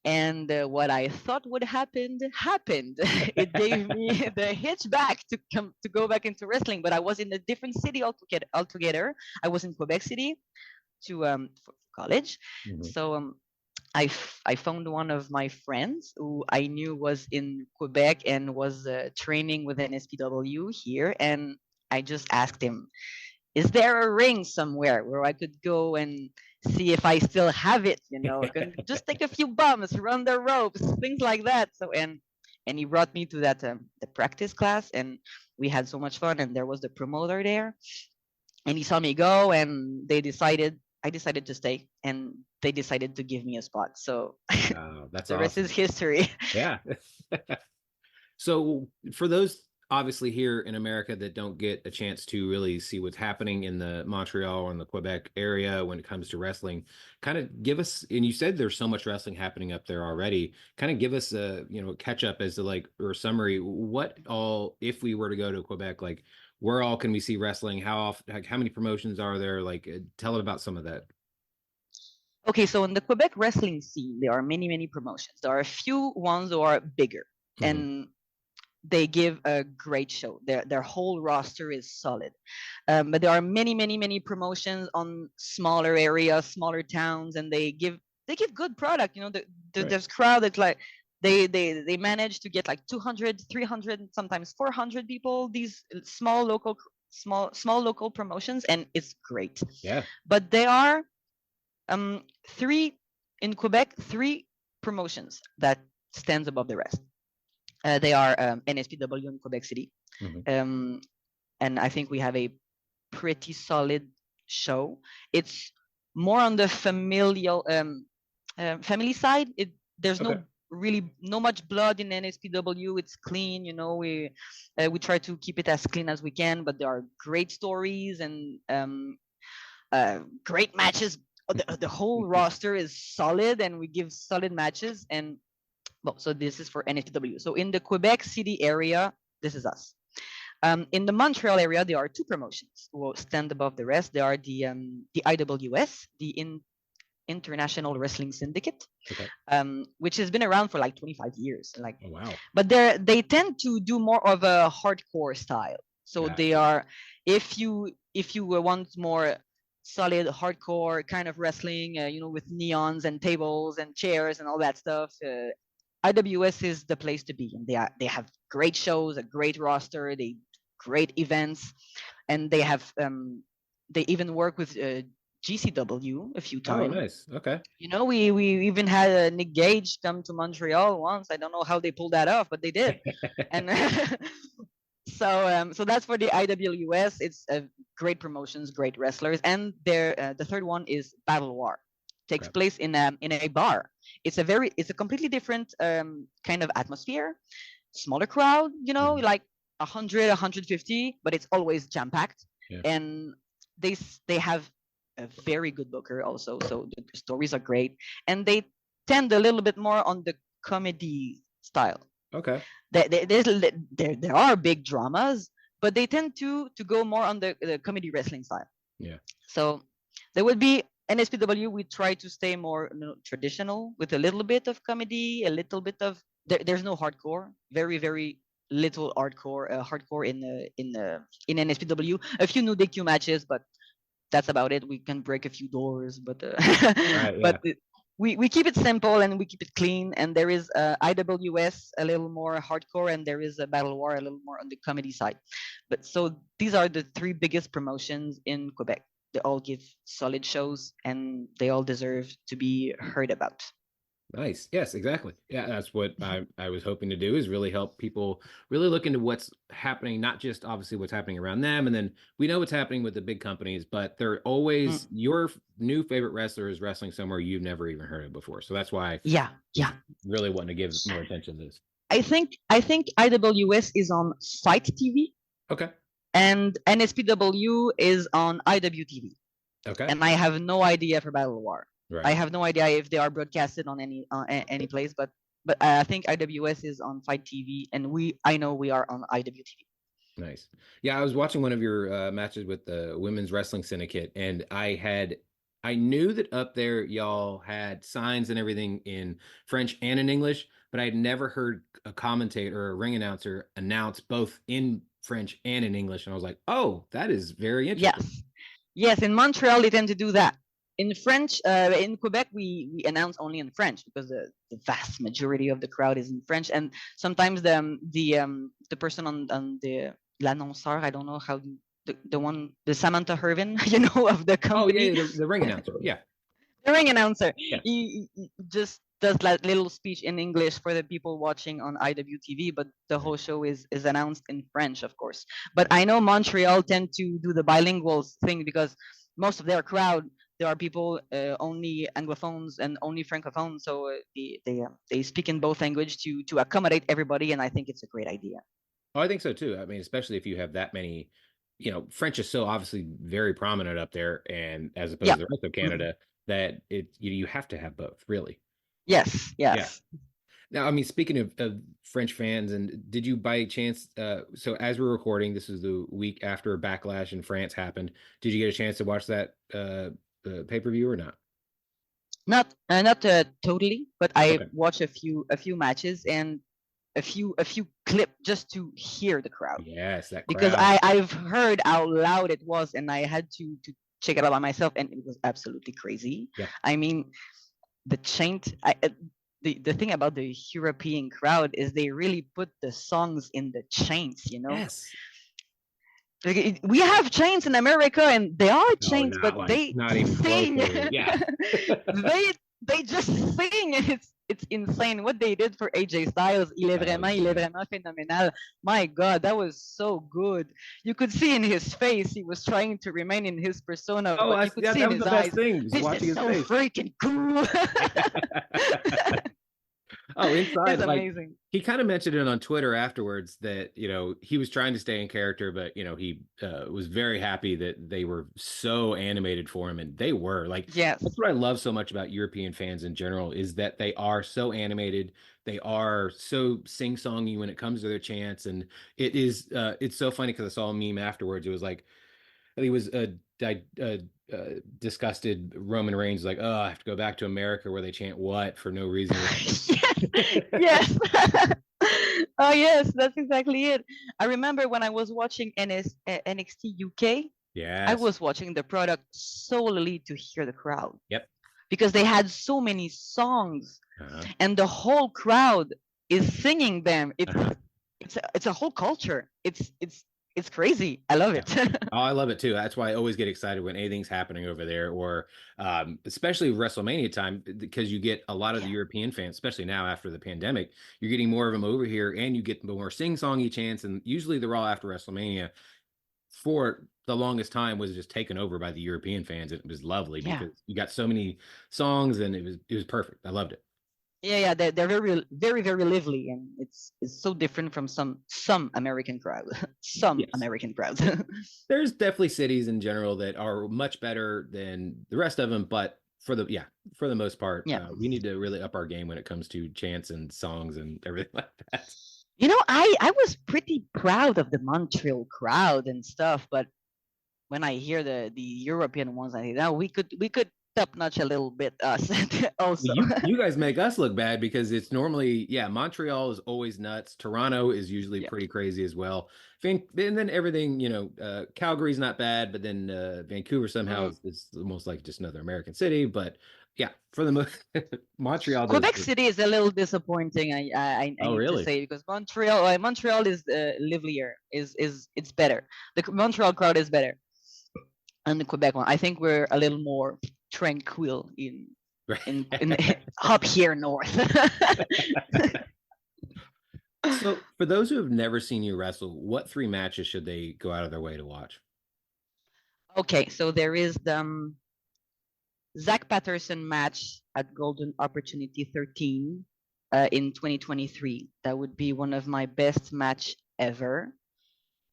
And what I thought would happen happened. It gave me the hitch back to go back into wrestling. But I was in a different city altogether. I was in Quebec City for college. Mhm. So I found one of my friends who I knew was in Quebec and was training with an SPW here, and I just asked him, "Is there a ring somewhere where I could go and see if I still have it? You know, can just take a few bumps, run the ropes, things like that." So and he brought me to that the practice class, and we had so much fun. And there was the promoter there, and he saw me go, and I decided to stay, and they decided to give me a spot. So Wow, that's the rest is awesome. history. Yeah. So for those obviously here in America that don't get a chance to really see what's happening in the Montreal and the Quebec area when it comes to wrestling, kind of give us, and you said there's so much wrestling happening up there already, kind of give us a, catch up as to like, or summary, what all, if we were to go to Quebec, like where all can we see wrestling? How often, like how many promotions are there? Like tell it about some of that. Okay, so in the Quebec wrestling scene, there are many, many promotions. There are a few ones who are bigger, Mhm. and they give a great show. Their whole roster is solid. But there are many, many, many promotions on smaller areas, smaller towns, and they give good product. You know, Right. there's crowd that's like they manage to get like 200, 300, sometimes 400 people. These small local promotions, and it's great. Yeah. But there are three in Quebec, three promotions that stands above the rest. They are NSPW in Quebec City, Mhm. um, and I think we have a pretty solid show. It's more on the family side. There's Okay. really no much blood in NSPW. It's clean, you know. We try to keep it as clean as we can, but there are great stories and great matches. The whole roster is solid, and we give solid matches. And well, so this is for NSPW. So in the Quebec City area, this is us. In the Montreal area, there are two promotions who stand above the rest. There are the IWS, International Wrestling Syndicate, Okay. which has been around for like 25 years. Like, Oh, wow. but they tend to do more of a hardcore style. So they Gotcha. are, if you want more solid hardcore kind of wrestling, with neons and tables and chairs and all that stuff. IWS is the place to be, and they have great shows, a great roster, they great events, and they even work with GCW a few Oh, times. nice. Okay. We even had Nick Gage come to Montreal once. I don't know how they pulled that off, but they did. And so that's for the IWS. It's great promotions, great wrestlers, and the third one is Battle War. Takes Okay. place in a bar. It's a completely different kind of atmosphere. Smaller crowd, Mhm. like 100, 150, but it's always jam packed, Yeah. and they have a very good booker also. So the stories are great, and they tend a little bit more on the comedy style. Okay. There are big dramas, but they tend to go more on the comedy wrestling style. Yeah. So there would be NSPW. We try to stay more traditional with a little bit of comedy, a little bit of there's no hardcore, very very little hardcore in NSPW. A few new DQ matches, but that's about it. We can break a few doors, but Right. but Yeah. we keep it simple and we keep it clean. And there is IWS a little more hardcore, and there is a Battle War a little more on the comedy side. But so these are the three biggest promotions in Quebec. They all give solid shows, and they all deserve to be heard about. Nice. Yes, exactly. Yeah, that's what Mhm. I was hoping to do is really help people really look into what's happening, not just obviously what's happening around them. And then we know what's happening with the big companies, but they're always Mm. your new favorite wrestler is wrestling somewhere you've never even heard of before. So that's why I Yeah, was yeah. really wanting to give more attention to this. I think IWS is on Fight TV, Okay. and NSPW is on IWTV. Okay. And I have no idea for Battle War. I Right. have no idea if they are broadcasted on any place, but I think IWS is on Fight TV, and I know we are on IWTV. Nice. Yeah, I was watching one of your matches with the Women's Wrestling Syndicate, and I had I knew that up there y'all had signs and everything in French and in English, but I'd never heard a commentator or a ring announcer announce both in French and in English. And I was like, oh, that is very interesting. Yes, yes. In Montreal, they tend to do that. In French, in Quebec, we announce only in French because the vast majority of the crowd is in French, and sometimes the person on the l'annonceur, I don't know how the one, the Samantha Hervin, of the Oh, yeah, company, the ring announcer. Yeah. the ring announcer, Yes. he just does that little speech in English for the people watching on IWTV, but the Mhm. whole show is announced in French, of course. But I know Montreal tend to do the bilingual thing because most of their crowd, there are people only anglophones and only francophones, so they speak in both language to accommodate everybody, and I think it's a great idea. Oh, I think so too. I mean, especially if you have that many, French is so obviously very prominent up there, and as opposed Yeah. to the rest of Mhm. Canada, that you have to have both, really. Yes. Yeah. Yes. Now, I mean, speaking of French fans, and did you by chance, so as we're recording, this is the week after Backlash in France happened. Did you get a chance to watch that pay-per-view or not? Not totally, but I Okay. watched a few matches and a few clip just to hear the crowd Yes, that because crowd. I've heard how loud it was and I had to check it out by myself and it was absolutely crazy. Yep. I mean, the chant. The thing about the European crowd is they really put the songs in the chains. Yes. Like, we have chains in America and they are No, chains, but not like they not even sing. closely. Yeah. they they just sing. It's insane what they did for AJ Styles. Oh Il est yeah. vraiment phénoménal. My God, that was so good. You could see in his face he was trying to remain in his persona, Oh, but you could yeah, see in that was his the best eyes, thing, was this watching is his so face. freaking cool. Oh, inside, It's like amazing. he kind of mentioned it on Twitter afterwards that, he was trying to stay in character, but he was very happy that they were so animated for him, and they were. Like, that's Yes. what I love so much about European fans in general is that they are so animated, they are so sing-songy when it comes to their chants, and it's so funny because I saw a meme afterwards. It was like he was disgusted Roman Reigns, like, oh, I have to go back to America where they chant what for no reason. Yes. Yes. Oh yes, that's exactly it. I remember when I was watching NXT UK, I Yes. was watching the product solely to hear the crowd Yep. because they had so many songs Uh-huh. and the whole crowd is singing them. It's Uh-huh. it's a, it's a whole culture. It's crazy. I love Yeah. it. Oh, I love it too. That's why I always get excited when anything's happening over there, or especially WrestleMania time, because you get a lot of the Yeah. European fans, especially now after the pandemic, you're getting more of them over here, and you get more sing-songy chants. And usually the Raw after WrestleMania, for the longest time, was just taken over by the European fans. It was lovely Yeah. because you got so many songs, and it was perfect. I loved it. Yeah, they're very, very, very lively, and it's so different from some American crowd, some Yes. American crowds. There's definitely cities in general that are much better than the rest of them, but for the most part, Yeah, we need to really up our game when it comes to chants and songs and everything like that. I was pretty proud of the Montreal crowd and stuff, but when I hear the European ones, I think, now we could top notch a little bit us Well, also. you guys make us look bad because it's normally, yeah, Montreal is always nuts. Toronto is usually Yeah, pretty crazy as well. And then everything, Calgary's not bad, but then Vancouver somehow mm. is almost like just another American city. But yeah, for the most, Montreal does. Quebec City is a little disappointing. I Oh, need to really? say because Montreal is livelier. Is it's better. The Montreal crowd is better, and the Quebec one. I think we're a little more tranquil in up here north. So, for those who have never seen you wrestle, what three matches should they go out of their way to watch? Okay, so there is the Zach Patterson match at Golden Opportunity 13 in 2023. That would be one of my best match ever.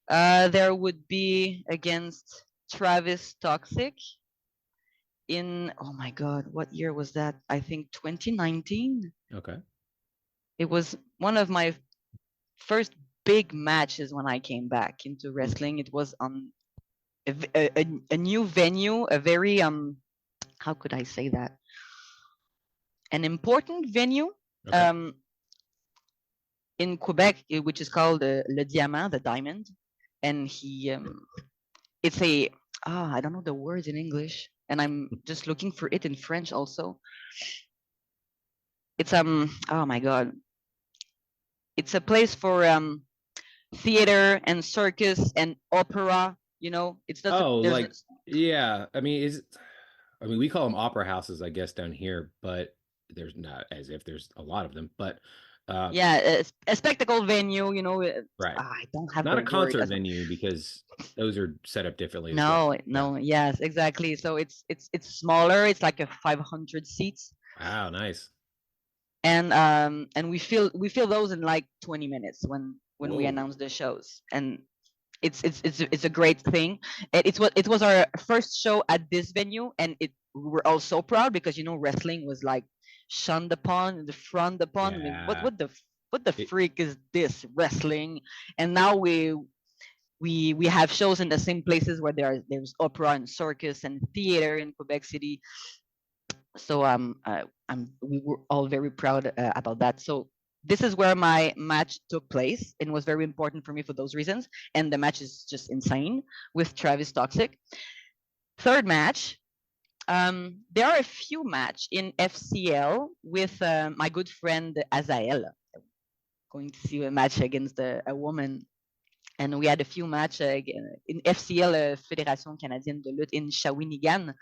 There would be against Travis Toxic in, oh my God, what year was that? I think 2019. Okay. It was one of my first big matches when I came back into wrestling. It was on a new venue, a very how could I say that? An important venue Okay. in Quebec, which is called Le Diamant, the Diamond, and it's a I don't know the words in English, and I'm just looking for it in French also. It's oh my god, it's a place for theater and circus and opera. You know, it's not Oh, there's like yeah. I mean, we call them opera houses, I guess, down here, but there's not as if there's a lot of them. But yeah, a spectacle venue. You know, right, I don't have the not a word. concert venue because those are set up differently as well. No, Yeah. no, yes, exactly. So it's smaller. It's like a 500 seats, Wow, nice. and we fill those in like 20 minutes when we Whoa. announce the shows, and it's a great thing. It was our first show at this venue, and we were all so proud because wrestling was like shunned upon, the front upon. I mean, Yeah. what the It, freak is this wrestling? And now we have shows in the same places where there's opera and circus and theater in Quebec City. So we were all very proud about that. So this is where my match took place and was very important for me for those reasons. And the match is just insane with Travis Toxic. Third match, there are a few match in FCL with my good friend Azael. Going to see a match against a woman, and we had a few match in FCL, Fédération Canadienne de Lutte in Shawinigan,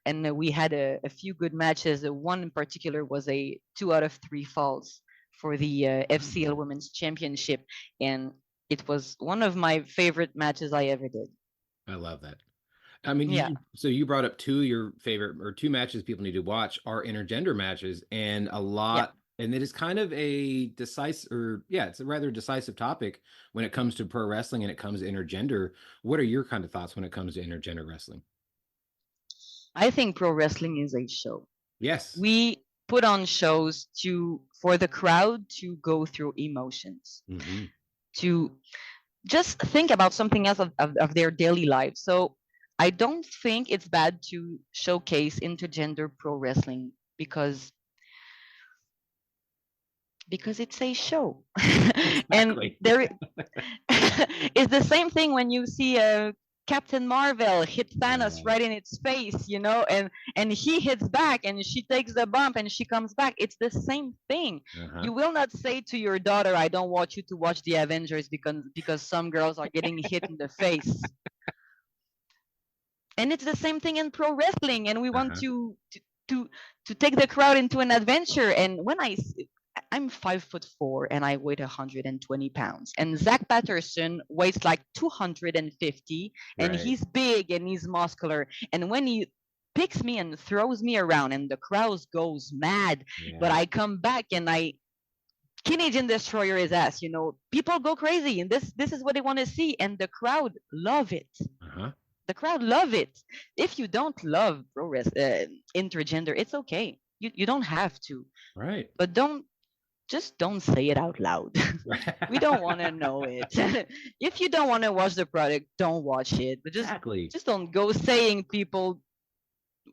and we had a few good matches. One in particular was a 2 out of 3 falls for the FCL Women's Championship, and it was one of my favorite matches I ever did. I love that. I mean, Yeah, so you brought up your favorite or two matches people need to watch are intergender matches, and yeah. and it is kind of a decisive, or yeah, it's a rather decisive topic when it comes to pro wrestling and it comes to intergender. What are your kind of thoughts when it comes to intergender wrestling? I think pro wrestling is a show. Yes. We put on shows for the crowd to go through emotions, Hmm. to just think about something else of their daily life. So I don't think it's bad to showcase intergender pro wrestling because it's a show. And Exactly. there it's the same thing when you see a Captain Marvel hit Thanos right in its face, and he hits back and she takes the bump and she comes back. It's the same thing. Uh-huh. You will not say to your daughter, I don't want you to watch the Avengers because some girls are getting hit in the face. And it's the same thing in pro wrestling, and we want Uh-huh. to take the crowd into an adventure. And I'm 5'4" and I weigh 120 pounds, and Zach Patterson weighs like 250, and Right. he's big and he's muscular. And when he picks me and throws me around, and the crowd goes mad, but Yeah. I come back and I Canadian destroyer his ass. People go crazy, and this is what they want to see, and the crowd love it. Uh-huh. The crowd love it. If you don't love intergender, it's okay. You don't have to, Right. but don't say it out loud. We don't want to know it. If you don't want to watch the product, don't watch it. But Exactly. just don't go saying people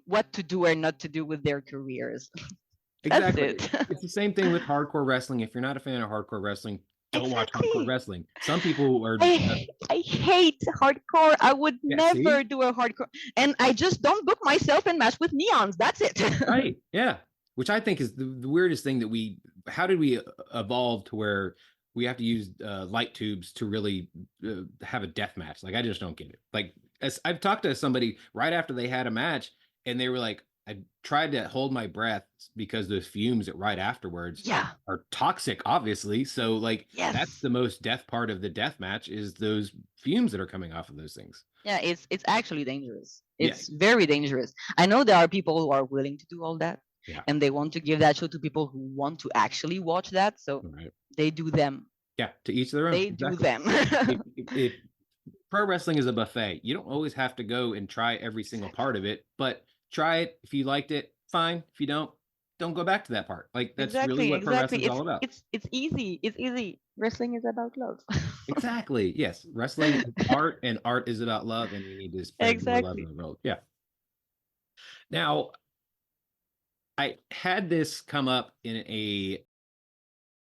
what to do or not to do with their careers. That's Exactly. it. It's the same thing with hardcore wrestling. If you're not a fan of hardcore wrestling, don't watch hardcore Exactly. wrestling. Some people are I hate hardcore. I would yeah, never see? do a hardcore, and I just don't book myself in match with neons. That's it. Right. Yeah. Which I think is the weirdest thing that how did we evolve to where we have to use light tubes to really have a death match? Like, I just don't get it. Like, as I've talked to somebody right after they had a match and they were like, I tried to hold my breath because those fumes right afterwards Yeah. are toxic, obviously. So, like, Yes. that's the most death part of the death match is those fumes that are coming off of those things. Yeah, it's actually dangerous. It's very dangerous. I know there are people who are willing to do all that, and they want to give that show to people who want to actually watch that. So they do them. Yeah, to each their own. They do them. if pro wrestling is a buffet, you don't always have to go and try every single part of it, but try it. If you liked it, fine. If you don't go back to that part. Like, that's really what pro wrestling is all about. It's easy. It's easy. Wrestling is about love. Exactly. Yes. Wrestling is art, and art is about love, and we need to spread more love in the world. Yeah. Now, I had this come up in a